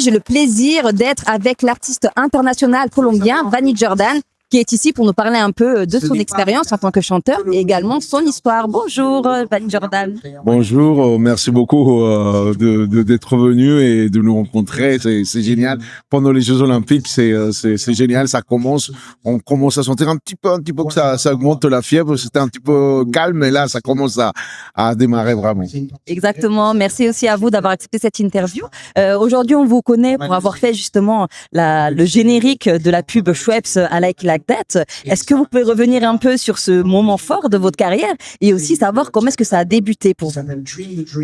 j'ai le plaisir d'être avec l'artiste international colombien Vanny Jordan, qui est ici pour nous parler un peu de son expérience en tant que chanteur et également son histoire. Bonjour Vanny Jordan. Bonjour, merci beaucoup d'être venu et de nous rencontrer. C'est génial. Pendant les Jeux Olympiques, c'est génial. On commence à sentir un petit peu que ça augmente la fièvre. C'était un petit peu calme, mais là, ça commence à démarrer vraiment. Exactement. Merci aussi à vous d'avoir accepté cette interview. Aujourd'hui, on vous connaît pour avoir fait justement le générique de la pub Schweppes I Like That. Est-ce que vous pouvez revenir un peu sur ce moment fort de votre carrière et aussi savoir comment est-ce que ça a débuté pour vous?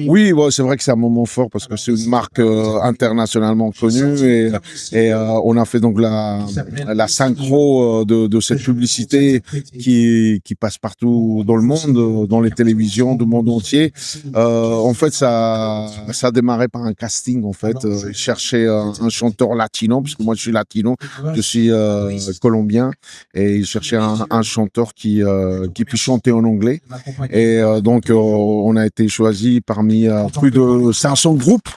Oui, bon, c'est vrai que c'est un moment fort parce que c'est une marque internationalement connue et on a fait donc la synchro de cette publicité qui passe partout dans le monde, dans les télévisions du monde entier. En fait, ça a démarré par un casting. En fait, ils cherchaient un chanteur latino, parce que moi je suis latino, je suis colombien, et ils cherchaient un chanteur qui puisse chanter en anglais. Et donc on a été choisi parmi plus de 500 groupes.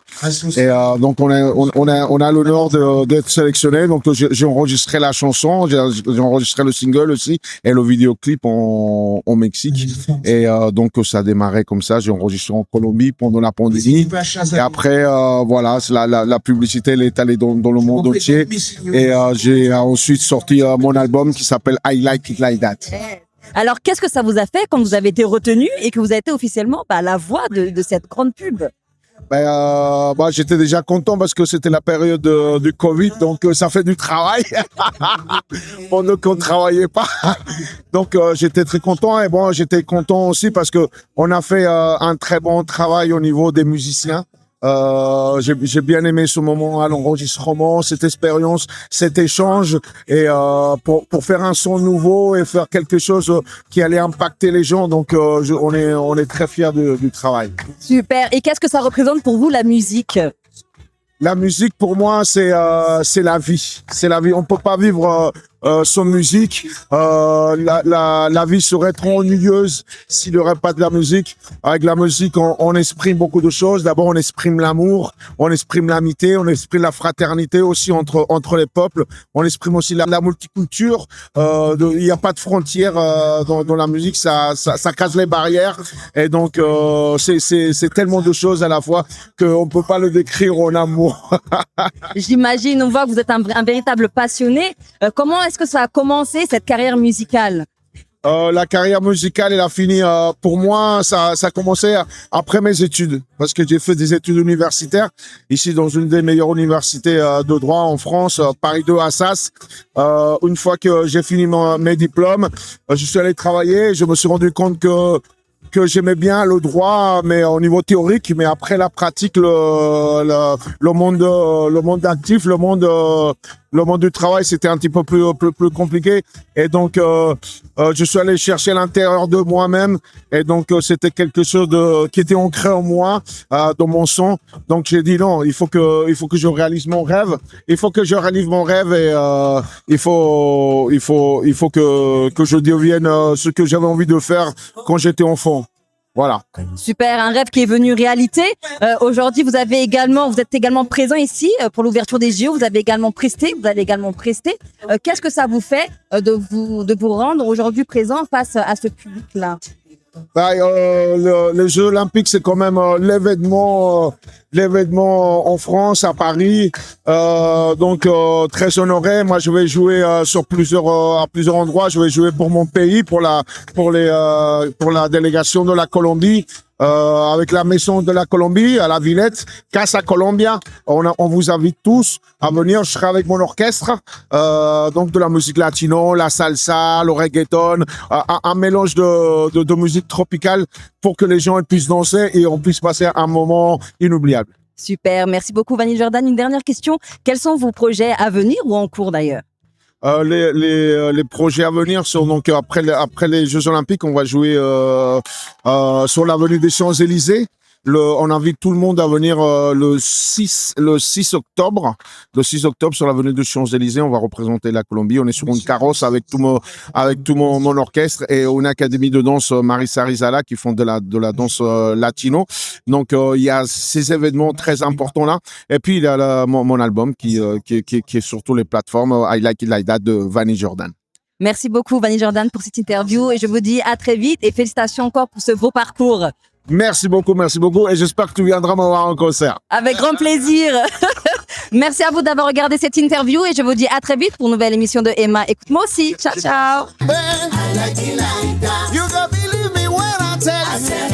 Et donc on a l'honneur d'être sélectionné. Donc j'ai enregistré la chanson, j'ai enregistré le single aussi et le vidéoclip en Mexique. Et donc ça a démarré comme ça. J'ai enregistré en Colombie pendant la pandémie. Et après voilà, la publicité elle est allée dans le monde entier. Et j'ai ensuite sorti mon album qui s'appelle I Like It Like That. Alors, qu'est-ce que ça vous a fait quand vous avez été retenu et que vous avez été officiellement la voix de cette grande pub? J'étais déjà content parce que c'était la période du Covid, donc ça fait du travail pendant qu'on ne travaillait pas. Donc j'étais très content et bon, j'étais content aussi parce que on a fait un très bon travail au niveau des musiciens. J'ai bien aimé ce moment à l'enregistrement, cette expérience, cet échange et pour faire un son nouveau et faire quelque chose qui allait impacter les gens. Donc on est très fiers du travail. Super. Et qu'est-ce que ça représente pour vous la musique? La musique pour moi c'est la vie. C'est la vie. On peut pas vivre sans musique. La vie serait trop ennuyeuse s'il n'y aurait pas de la musique. Avec la musique, on exprime beaucoup de choses. D'abord, on exprime l'amour, on exprime l'amitié, on exprime la fraternité aussi entre les peuples. On exprime aussi la multiculture. Il n'y a pas de frontières dans la musique. Ça casse les barrières. Et donc, c'est tellement de choses à la fois qu'on peut pas le décrire en amour. J'imagine, on voit que vous êtes un véritable passionné. Comment est-ce que ça a commencé, cette carrière musicale? La carrière musicale, elle a fini, pour moi, ça a commencé après mes études. Parce que j'ai fait des études universitaires, ici dans une des meilleures universités de droit en France, Paris 2 Assas. Une fois que j'ai fini mes diplômes, je suis allé travailler, je me suis rendu compte que j'aimais bien le droit, mais au niveau théorique, mais après la pratique, le monde actif, le monde du travail, c'était un petit peu plus compliqué. Et donc, je suis allé chercher à l'intérieur de moi-même. Et donc, c'était quelque chose qui était ancré en moi, dans mon son. Donc, j'ai dit non, il faut que je réalise mon rêve. Il faut que je réalise mon rêve et il faut que je devienne ce que j'avais envie de faire quand j'étais enfant. Voilà. Super, un rêve qui est venu réalité. Aujourd'hui, vous êtes également présent ici pour l'ouverture des JO. Vous allez également prester. Qu'est-ce que ça vous fait de vous rendre aujourd'hui présent face à ce public-là? Les Jeux Olympiques, c'est quand même l'événement en France, à Paris. Donc très honoré. Moi, je vais jouer à plusieurs endroits. Je vais jouer pour mon pays, pour la délégation de la Colombie. Avec la maison de la Colombie à la Villette, Casa Colombia. On vous invite tous à venir. Je serai avec mon orchestre, donc de la musique latino, la salsa, le reggaeton, un mélange de musique tropicale pour que les gens puissent danser et on puisse passer un moment inoubliable. Super, merci beaucoup Vanny Jordan. Une dernière question, quels sont vos projets à venir ou en cours d'ailleurs? Les projets à venir sont donc après les Jeux Olympiques, on va jouer sur l'avenue des Champs-Élysées. On invite tout le monde à venir le 6 octobre. Le 6 octobre sur l'avenue des Champs-Élysées, on va représenter la Colombie. On est sur une carrosse avec tout mon orchestre et une académie de danse Marisa Rizala qui font de la danse latino. Donc il y a ces événements très importants là. Et puis il y a mon album qui est sur toutes les plateformes, I Like It Like That de Vanny Jordan. Merci beaucoup, Vanny Jordan, pour cette interview et je vous dis à très vite et félicitations encore pour ce beau parcours. Merci beaucoup et j'espère que tu viendras me voir en concert. Avec grand plaisir. Merci à vous d'avoir regardé cette interview et je vous dis à très vite pour une nouvelle émission de Emma. Écoute-moi aussi. Ciao, ciao. I like it like that. You gonna believe me when I tell you.